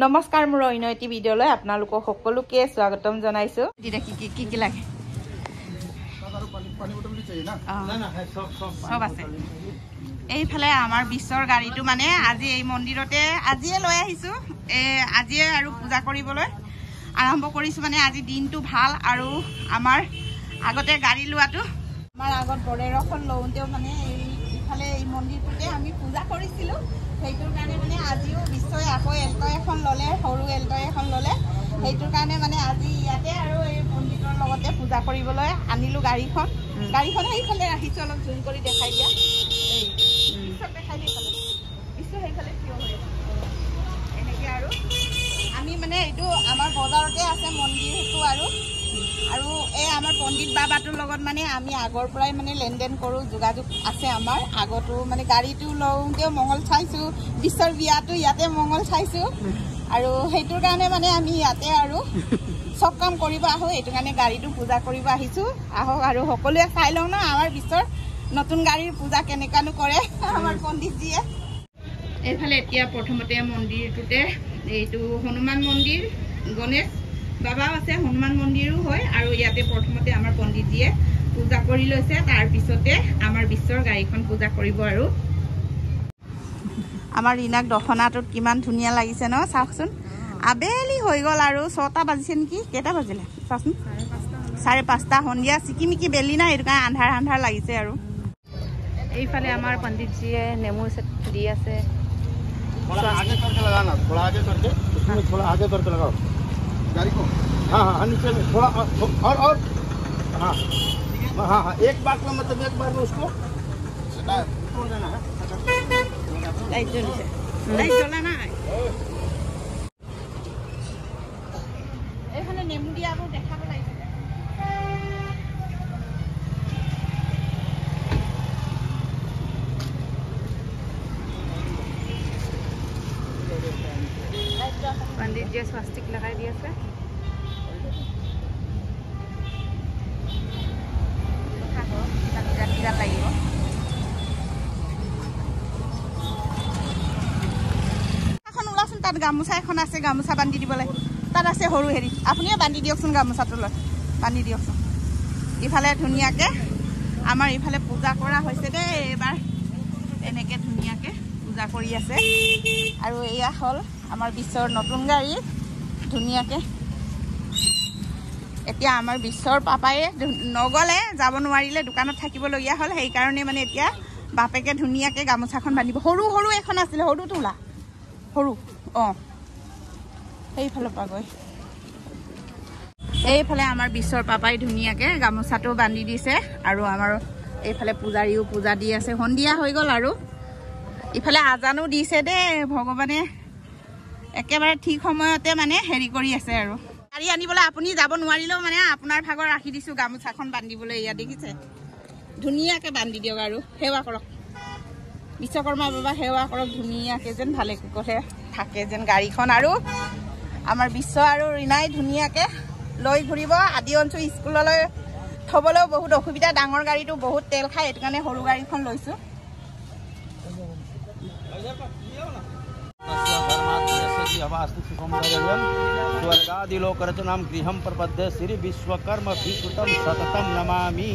নমস্কাৰ মোৰ অন্য এটি ভিডিঅ'লৈ আপোনালোকক সকলোকে স্বাগতম জনাইছো দিদা কি লাগে সব আছে এইফালে আমাৰ বিশ্বৰ গাড়ীটো মানে আজি এই মন্দিৰতে আজিয়ে লৈ আহিছো আজিয়ে আৰু পূজা কৰিবলৈ আৰম্ভ কৰিছো মানে আজি দিনটো ভাল আৰু আমাৰ আগতে গাড়ী লোৱাটো আমাৰ আগত বৰেৰখন লওঁতেও মানে এইফালে এই মন্দিৰটোতে আমি পূজা কৰিছিলো সেইটোৰ কাৰণে মানে আজিও বিশ্বই আকৌ এল্টো এখন ললে সৰু এল্টো এখন ললে সেইটোৰ কাৰণে মানে আজি ইয়াতে আৰু এই মন্দিৰৰ লগতে পূজা কৰিবলৈ আনিলো গাড়ীখন সেইফালে ৰাখিছো অলপ জুম কৰি দেখাই দিয়া বিশ্ব দেখাই দিয়া বিশ্ব সেইফালে কিয় হৈ এনেকে আৰু আমি মানে এইটো আমাৰ বজাৰতে আছে মন্দিৰটো আৰু এই আমাৰ পণ্ডিত বাবাটোৰ লগত মানে আমি আগৰ পৰাই মানে লেনদেন কৰো যোগাযোগ আছে আমাৰ আগতো মানে গাড়ীটো লওঁতেও মঙ্গল চাইছো বিশ্বৰ বিয়াটো ইয়াতে মঙ্গল চাইছো আৰু সেইটোৰ কাৰণে মানে আমি ইয়াতে আৰু সব কাম কৰিব আহো এইটো কাৰণে গাড়ীটো পূজা কৰিব আহিছো আহক আৰু সকলোৱে চাই লওঁ না আমাৰ বিশ্বৰ নতুন গাড়ীৰ পূজা কেনেকানো কৰে আমাৰ পণ্ডিতজিয়ে এইফালে এতিয়া প্ৰথমতে মন্দিৰটোতে এইটো হনুমান মন্দিৰ গণেশ বাবাও আছে হনুমান মন্দিৰো হয় আৰু ইয়াতে প্ৰথমতে আমাৰ পণ্ডিতজিয়ে পূজা কৰি লৈছে তাৰ পিছতে আমাৰ বিশ্বৰ গাড়ীখন পূজা কৰিব আৰু আমাৰ ৰিনাক দখনাটোত কিমান ধুনীয়া লাগিছে ন চাওকচোন আবেলি হৈ গ'ল আৰু 6টা বাজিছে নেকি কেইটা বাজিলে চাওকচোন 5:30 সন্ধিয়া চিকিমিকি বেলি নাই এইটো কাৰণে আন্ধাৰ লাগিছে আৰু এইফালে আমাৰ পণ্ডিতজিয়ে নেমু চেট দি আছে थोड़ा आगे करके लगाना थोड़ा आगे करके इसमें थोड़ा आगे करके लगाओ गाड़ी को हाँ नीचे में थोड़ा और हाँ एक बार में मतलब एक बार में उसको छोड़ देना है लाइट जलाना है এখানে নেমু দিয়া আৰু দেখাব লাগিছে पंडित जी स्वास्तिक लगाई दिया से লাগিব এখন ওলাচোন তাত গামোচা এখন আছে গামোচা বান্ধি দিবলৈ তাত আছে সৰু হেৰি আপুনিও বান্ধি দিয়কচোন গামোচাটো লৈ বান্ধি দিয়কচোন ইফালে ধুনীয়াকৈ আমাৰ ইফালে পূজা কৰা হৈছে দেই এইবাৰ এনেকৈ ধুনীয়াকৈ পূজা কৰি আছে আৰু এয়া হ'ল আমাৰ বিশ্বৰ নতুন গাড়ী ধুনীয়াকৈ এতিয়া আমাৰ বিশ্বৰ পাপায়ে নগলে যাব নোৱাৰিলে দোকানত থাকিবলগীয়া হ'ল সেইকাৰণে মানে এতিয়া বাপেকে ধুনীয়াকৈ গামোচাখন বান্ধিব সৰু এখন আছিলে সৰু তোলা সৰু সেইফালৰ পৰা গৈ এইফালে আমাৰ বিশ্বৰ পাপাই ধুনীয়াকৈ গামোচাটো বান্ধি দিছে আৰু আমাৰ এইফালে পূজাৰীও পূজা দি আছে সন্ধিয়া হৈ গ'ল আৰু ইফালে আজানো দিছে দেই ভগৱানে একেবাৰে ঠিক সময়তে মানে হেৰি কৰি আছে আৰু গাড়ী আনিবলৈ আপুনি যাব নোৱাৰিলেও মানে আপোনাৰ ভাগৰ ৰাখি দিছোঁ গামোচাখন বান্ধিবলৈ ইয়াত দেখিছে ধুনীয়াকৈ বান্ধি দিয়ক আৰু সেৱা কৰক বিশ্বকৰ্মা বাবা সেৱা কৰক ধুনীয়াকৈ যেন ভালে কুশলে থাকে যেন গাড়ীখন আৰু আমাৰ বিশ্ব আৰু ৰিনাই ধুনীয়াকৈ লৈ ঘূৰিব আদি অঞ্চল স্কুললৈ থ'বলৈও বহুত অসুবিধা ডাঙৰ গাড়ীটো বহুত তেল খায় এইটো কাৰণে সৰু গাড়ীখন লৈছোঁ स्वर्गादिलोकरचनां गृहं प्रपद्ये श्री विश्वकर्म विकृतं सततं नमामि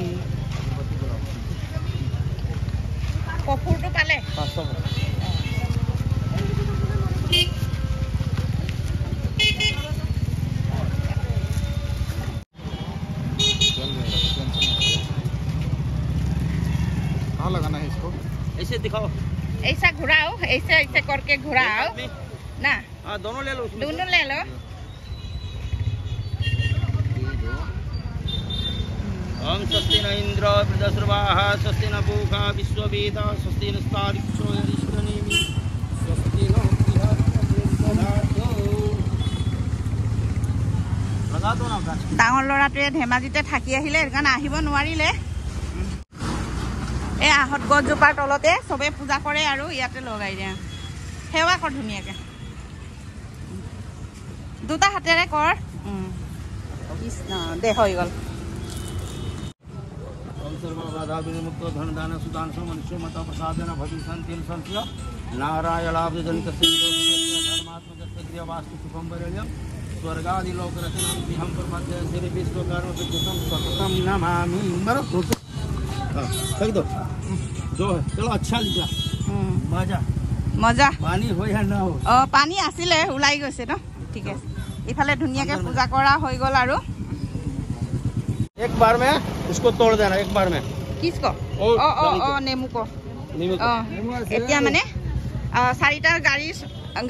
कपूरটো পালে कहाँ लगाना है इसको ऐसे दिखाओ ऐसा घुराओ ऐसे करके घुराओ ना दोनों ले लो ओम स्वस्ति न इंद्र बृहस्पतिः स्वस्ति न पूषा विश्ववेदा स्वस्ति नस्तारिक्षो यरिष्ठनेमि स्वस्ति न लगा दो ना ডাঙৰ লৰাটোৱে ধেমাজিতে থাকি আহিলে এৰ কাৰণে আহিব নোৱাৰিলে এই আহত গছজোপাৰ তলতে চবে পূজা কৰে আৰু ইয়াতে লগাই দিয়ে সেৱা কৰ ধুনীয়াকৈ দুটা হাতেৰে কৰ কৃষ্ণ দে হৈ গ'ল सर्वबाधा विमुक्त धन दान सुदान मनुष्य मत प्रसादन भविष्यन्ति संस्य नारायणाब्दजनित धर्मात्मक वास्तु सुखम वरेण्यम स्वर्गादि लोक रचनाम विहम प्रपद्य श्री विश्वकर्म विद्युतम सततम नमामि। मरो फेंक दो जो है। चलो अच्छा निकला। मजा मजा पानी हो या ना हो। पानी आছিলে ওলাই গৈছে ন ঠিক আছে। ইফালে ধুনিয়াকে পূজা কৰা হৈ গল আৰু एक बार में उसको तोड़ देना एक बार में। किसको? नेमू को। এতিয়া মানে চাৰিটা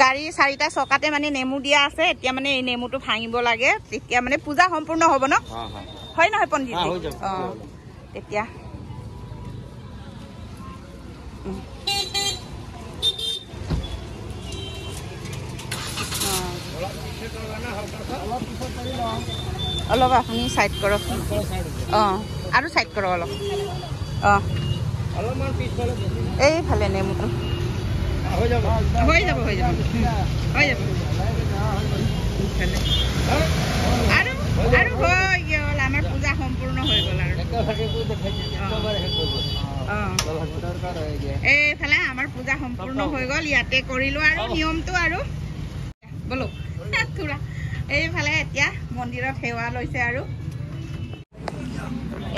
গাড়ী চাৰিটা চকাতে মানে নেমু দিয়া আছে। এতিয়া মানে এই নেমুটো ভাঙিব লাগে তেতিয়া মানে পূজা সম্পূৰ্ণ হ'ব ন হয় নহয় পণ্ডিত? তেতিয়া অলপ আপুনি সাইড কৰক। আৰু সাইড কৰক অলপ। এইফালে নেমুটো হৈ যাব আৰু হৈ গ'ল আমাৰ পূজা সম্পূৰ্ণ হৈ গ'ল আৰু এইফালে আমাৰ পূজা সম্পূৰ্ণ হৈ গ'ল। ইয়াতে কৰিলো আৰু নিয়মটো আৰু বলো থোৰা এইফালে এতিয়া মন্দিৰত সেৱা লৈছে আৰু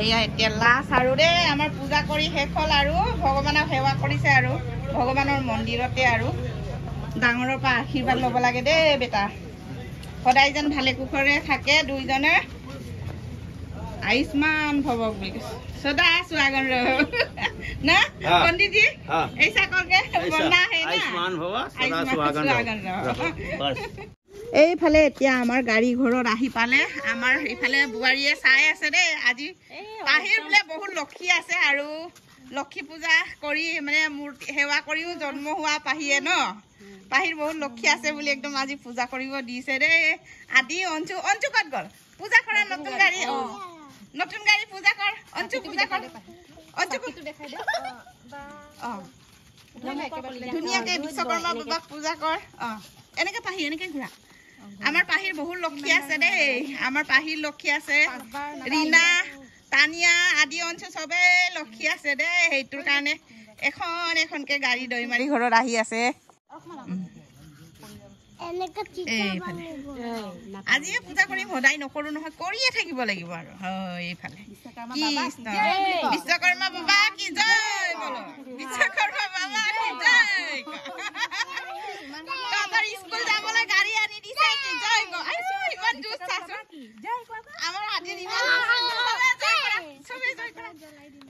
এয়া এতিয়া লাষ্ট আৰু দেই আমাৰ পূজা কৰি শেষ হ'ল আৰু ভগৱানক সেৱা কৰিছে আৰু ভগৱানৰ মন্দিৰতে আৰু ডাঙৰৰ পৰা আশীৰ্বাদ ল'ব লাগে দেই বেটা। সদায় যেন ভালে কুশলে থাকে দুইজনে आयुष्मान भव सदा सुहागन रहो ना पंडित जी ऐसा करके बोलना है ना आयुष्मान भव सदा सुहागन रहो बस। এইফালে এতিয়া আমাৰ গাড়ী ঘৰত আহি পালে। আমাৰ ইফালে বুৱাৰীয়ে চাই আছে দেই আজি পাহিৰ বোলে বহুত লক্ষী আছে আৰু লক্ষী পূজা কৰি মানে মূৰ্তি সেৱা কৰিও জন্ম হোৱা পাহিয়ে ন পাহিৰ বহুত লক্ষী আছে বুলি একদম আজি পূজা কৰিব দিছে দেই। আদি অঞ্চু ক'ত গ'ল পূজা কৰা নতুন গাড়ী পূজা কৰ অঞ্চু পূজা কৰ অঞ্চুটো দেখাই দে ধুনীয়াকে বিশ্বকৰ্মা বাবাক পূজা কৰ এনেকে পাহি এনেকে ঘূৰা। আমাৰ পাহিৰ বহুত লক্ষী আছে দেই। আমাৰ পাহিৰ লক্ষী আছে ৰীনা তানিয়া আদি অঞ্চু চবে লক্ষী আছে দেই। সেইটোৰ কাৰণে এখনকে গাড়ী দৈ মাৰি ঘৰত আহি আছে। আজি পূজা কৰিম সদায় নকৰো নহয় কৰিয়ে থাকিব লাগিব আৰু এইফালে বিশ্বকৰ্মা বাবা কি জয় বলো বিশ্বকৰ্মা বাবা কি জয়। তহঁতৰ স্কুল যাবলৈ গাড়ী আনি দিছে কি জয় গো ইমান জোচ চাচোন আমাৰ আজি চবেই জয় কৰা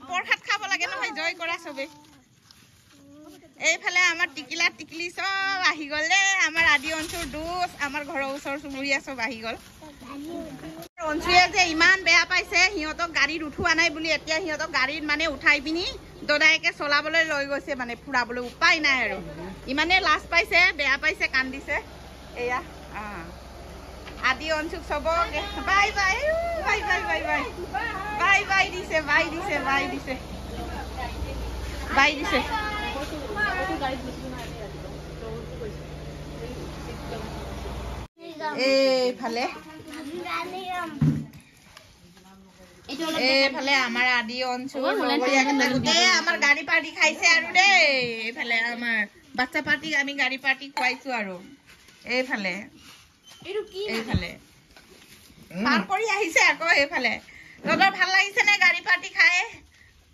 প্ৰসাদ খাব লাগে নহয় জয় কৰা চবেই। এইফালে আমাৰ টিকিলা টিকলি চব আহি গ'ল দেই। আমাৰ আদি অঞ্চুৰ দুচ আমাৰ ঘৰৰ ওচৰ চুবুৰীয়া চব আহি গ'ল। অঞ্চুৱে যে ইমান বেয়া পাইছে সিহঁতক গাড়ীত উঠোৱা নাই বুলি এতিয়া সিহঁতক গাড়ীত মানে উঠাই পিনি দদায়েকে চলাবলৈ লৈ গৈছে মানে ফুৰাবলৈ উপায় নাই আৰু ইমানে লাজ পাইছে বেয়া পাইছে কান্দিছে। এয়া আদি অঞ্চুক চবক bye bye bye bye bye bye bye bye দিছে বাই দিছে বাই দিছে বাই দিছে। এইফালে আমাৰ আদি অঞ্চল আমাৰ গাড়ী পাৰ্টি খাইছে আৰু দেই। এইফালে আমাৰ বাচ্চা পাৰ্টি আমি গাড়ী পাৰ্টি খুৱাইছো আৰু এইফালে পাৰ কৰি আহিছে আকৌ এইফালে। তহঁতৰ ভাল লাগিছে নে গাড়ী পাৰ্টি খাই?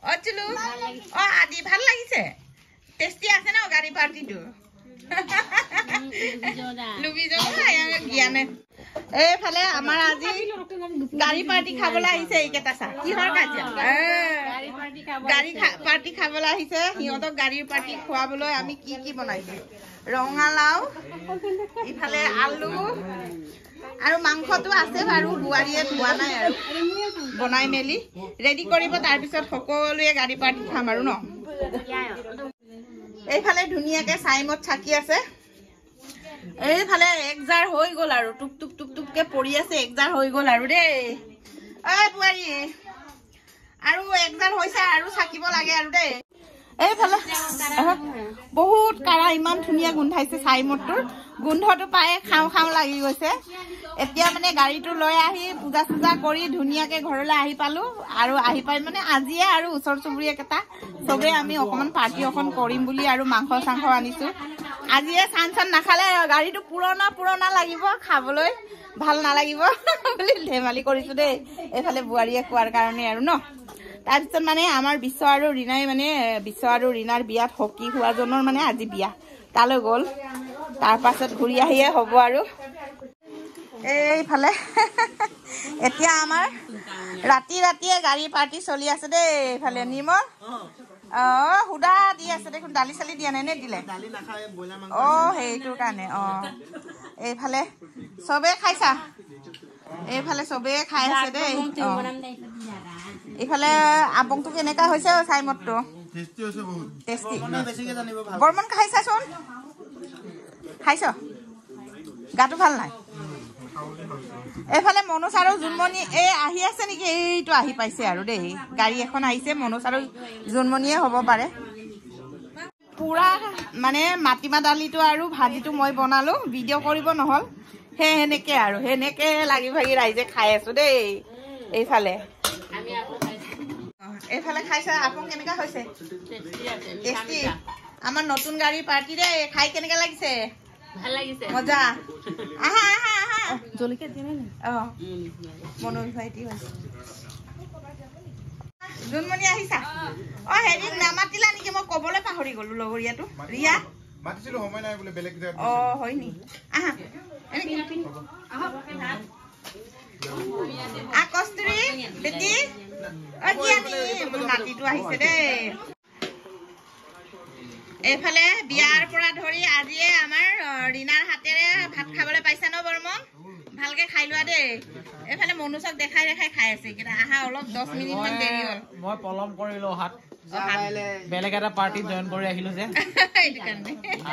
অচুলু আদি ভাল লাগিছে টেষ্টি আছে ন গাড়ী পাৰ্টিটো এইফালে আমাৰ আজি গাড়ী পাৰ্টি খাবলৈ আহিছে এইকেইটা চা কিহৰ কাজিয়া গাড়ী পাৰ্টি খাবলৈ আহিছে সিহঁতক গাড়ীৰ পাৰ্টি খুৱাবলৈ আমি কি কি বনাইছো ৰঙালাও ইফালে আলু আৰু মাংসটো আছে বাৰু বুৱাৰীয়ে ধোৱা নাই আৰু বনাই মেলি ৰেডি কৰিব তাৰপিছত সকলোৱে গাড়ী পাৰ্টি খাম আৰু ন। এইফালে ধুনীয়াকে চাইমত চাকি আছে। এইফালে একজাৰ হৈ গ'ল আৰু টুপ টুপ টুপ টুপকে পৰি আছে একজাৰ হৈ গ'ল আৰু দেই বুৱাৰী আৰু একজাৰ হৈছে আৰু চাকিব লাগে আৰু দেই। এইফালে বহুত কাৰা ইমান ধুনীয়া গোন্ধাইছে চাইমতটোৰ গোন্ধটো পাই খাওঁ খাওঁ লাগি গৈছে। এতিয়া মানে গাড়ীটো লৈ আহি পূজা চূজা কৰি ধুনীয়াকে ঘৰলৈ আহি পালো আৰু আহি পাই মানে আজিয়ে আৰু ওচৰ চুবুৰীয়া কেইটা চবেই আমি অকমান পাৰ্টি অকণ কৰিম বুলি আৰু মাংস চাংস আনিছো আজিয়ে চান নাখালে গাড়ীটো পুৰণা লাগিব খাবলৈ ভাল নালাগিব বুলি ধেমালি কৰিছো দেই এইফালে বোৱাৰীয়ে কোৱাৰ কাৰণে আৰু ন তাৰপিছত মানে আমাৰ বিশ্ব আৰু ৰীণাই মানে বিশ্ব আৰু ৰীণাৰ বিয়াত হকি হোৱাজনৰ মানে আজি বিয়া তালৈ গ'ল তাৰ পাছত ঘূৰি আহিয়ে হ'ব আৰু এইফালে এতিয়া আমাৰ ৰাতিয়ে গাড়ী পাৰ্টি চলি আছে দেই এইফালে নিমল সুদা দি আছে দেখোন দালি চালি দিয়া নাই নে দিলে সেইটোৰ কাৰণে এইফালে চবে খাইছা এইফালে চবে খাই আছে দেই এইফালে আপংটো কেনেকা হৈছে চাইমদটো টেষ্টি বৰ্মন খাইছাচোন খাইছ গাটো ভাল নাই এইফালে মনোজ আৰু জোনমণি আহি আছে নেকি এইটো আহি পাইছে আৰু দেই গাড়ী এখন আহিছে মনোজ আৰু জোনমণিয়ে হ'ব পাৰে পুৰা মানে মাটিমাহ দালিটো আৰু ভাজিটো মই বনালো ভিডিঅ' কৰিব নহ'ল সেনেকে লাগি ভাগি ৰাইজে খাই আছো দেই এইফালে খাইছা আপং কেনেকা হৈছে টেষ্টি আমাৰ নতুন গাড়ী পাৰ্টি দেই খাই কেনেকা লাগিছে ভাল লাগিছে মজা আহা জলকীয়া দিয়ে নাই মনোজ ভাইটি হৈছে জোনমণি আহিছা হেৰি নামাতিলা নেকি মই কবলৈ পাহৰি গলো লগৰীয়াটো ৰিয়া মাতিছিলো সময় নাই বোলে বেলেগ জেগাত হয় নি আহা কস্তুৰী বেটি নাতিটো আহিছে দেই এইফালে বিয়াৰ পৰা ধৰি আজিয়ে আমাৰ ৰীণাৰ হাতেৰে ভাত খাবলৈ পাইছা ন বৰ্মন ভালকে খাই লোৱা দেই এইফালে মনোজক দেখাই খাই আছে এইকেইটা আহা অলপ 10 মিনিট মান দেৰি হ'ল মই পলম কৰিলো হাত বেলেগ এটা পাৰ্টি জইন কৰি আহিলো যে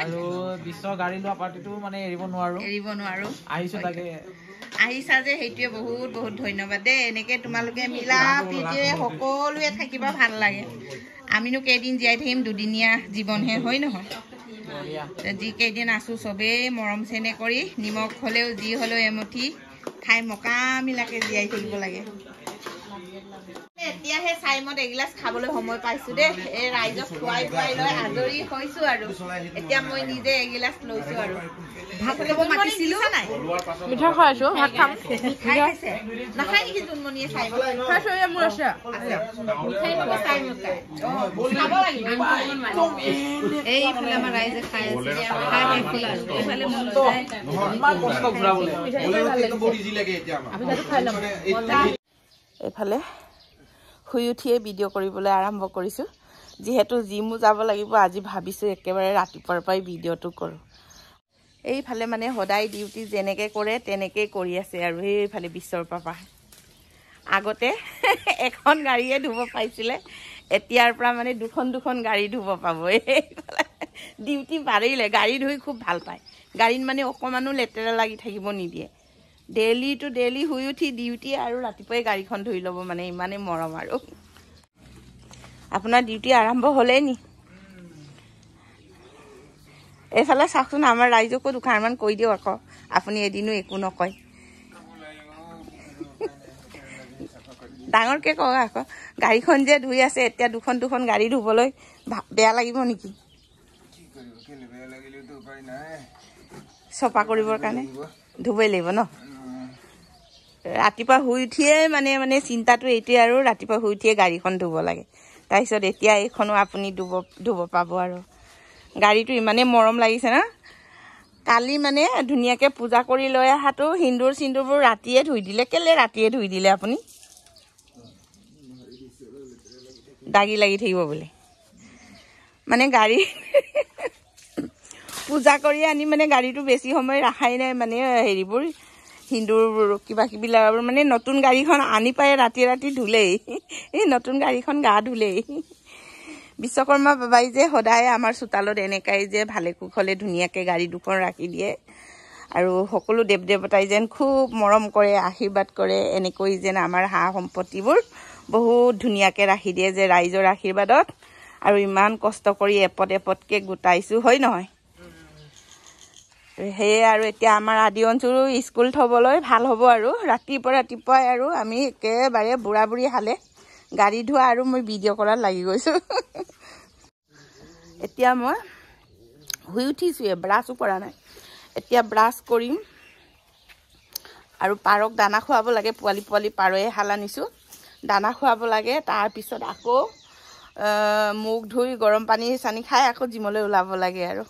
আৰু বিশ্ব গাড়ী লোৱা পাৰ্টিটো মানে এৰিব নোৱাৰো আহিছো তাকে আহিছা যে সেইটোৱে বহুত ধন্যবাদ দেই এনেকে তোমালোকে মিলা প্ৰীতিৰে সকলোৱে থাকিবা ভাল লাগে আমিনো কেইদিন জীয়াই থাকিম দুদিনীয়া জীৱনহে হয় নহয় যি কেইদিন আছো চবেই মৰম চেনে কৰি নিমখ হলেও যি হলেও এমুঠি খাই মকামিলাকে জীয়াই থাকিব লাগে এতিয়াহে চাইমত এগিলাচ খাবলৈ সময় পাইছো দেই এই ৰাইজক খুৱাই লৈ আজৰি হৈছো আৰু এতিয়া মই নিজে এগিলাচ লৈছো আৰু ভাত খাব মাতিছিলো নাই মিঠা খাইছো ভাত খাম নাখায় নেকি জোনমণিয়ে চাইমত খাইছো মোৰ আছে এইফালে আমাৰ ৰাইজে খাই আছে এইফালে এইফালে শুই উঠিয়ে ভিডিঅ' কৰিবলৈ আৰম্ভ কৰিছোঁ যিহেতু জিমো যাব লাগিব আজি ভাবিছোঁ একেবাৰে ৰাতিপুৱাৰ পৰাই ভিডিঅ'টো কৰোঁ এইফালে মানে সদায় ডিউটি যেনেকৈ কৰে তেনেকৈ কৰি আছে আৰু এইফালে বিশ্বৰ পাপা আগতে এখন গাড়ীয়ে ধুব পাইছিলে এতিয়াৰ পৰা মানে দুখন গাড়ী ধুব পাব এইফালে ডিউটি বাঢ়িলে গাড়ী ধুই খুব ভাল পায় গাড়ীত মানে অকণমানো লেতেৰা লাগি থাকিব নিদিয়ে ডেইলি টু ডেইলি শুই উঠি ডিউটি আৰু ৰাতিপুৱাই গাড়ীখন ধুই ল'ব মানে ইমানেই মৰম আৰু আপোনাৰ ডিউটি আৰম্ভ হ'লেই নি এইফালে চাওকচোন আমাৰ ৰাইজকো দুখাৰমান কৈ দিয়ক আকৌ আপুনি এদিনো একো নকয় ডাঙৰকৈ কওক আকৌ গাড়ীখন যে ধুই আছে এতিয়া দুখন গাড়ী ধুবলৈ বেয়া লাগিব নেকি চফা কৰিবৰ কাৰণে ধুবই লাগিব ন ৰাতিপুৱা শুই উঠিয়ে মানে চিন্তাটো এইটোৱে আৰু ৰাতিপুৱা শুই উঠিয়ে গাড়ীখন ধুব লাগে তাৰপিছত এতিয়া এইখনো আপুনি ধুব পাব আৰু গাড়ীটো ইমানেই মৰম লাগিছে না কালি মানে ধুনীয়াকৈ পূজা কৰি লৈ অহাটো সিন্দুৰবোৰ ৰাতিয়ে ধুই দিলে কেলে ৰাতিয়ে ধুই দিলে আপুনি দাগি লাগি থাকিব বুলি মানে গাড়ী পূজা কৰি আনি মানে গাড়ীটো বেছি সময় ৰাখাই নাই মানে হেৰিবোৰ হিন্দুৰ কিবা মানে নতুন গাড়ীখন আনি পাই ৰাতি ধুলেই এই নতুন গাড়ীখন গা ধুলেই বিশ্বকৰ্মা বাবাই যে সদায় আমাৰ চোতালত এনেকাই যে ভালে কুশলে ধুনীয়াকৈ গাড়ী দুখন ৰাখি দিয়ে আৰু সকলো দেৱ দেৱতাই যেন খুব মৰম কৰে আশীৰ্বাদ কৰে এনেকৈ যেন আমাৰ সা সম্পত্তিবোৰ বহুত ধুনীয়াকৈ ৰাখি দিয়ে যে ৰাইজৰ আশীৰ্বাদত আৰু ইমান কষ্ট কৰি এপতকৈ গোটাইছোঁ হয় নহয় সেয়ে আৰু এতিয়া আমাৰ আদি অঞ্চলো স্কুল থ'বলৈ ভাল হ'ব আৰু ৰাতিপুৱাই আৰু আমি একেবাৰে বুঢ়া বুঢ়ী হালে গাড়ী ধোৱা আৰু মই ভিডিঅ' কৰাত লাগি গৈছোঁ এতিয়া মই শুই উঠিছোঁৱে ব্ৰাছো কৰা নাই এতিয়া ব্ৰাছ কৰিম আৰু পাৰক দানা খুৱাব লাগে পোৱালি পোৱালি পাৰয়ে হাল আনিছোঁ দানা খুৱাব লাগে তাৰপিছত আকৌ মুখ ধুই গৰম পানী চানি খাই আকৌ জিমলৈ ওলাব লাগে আৰু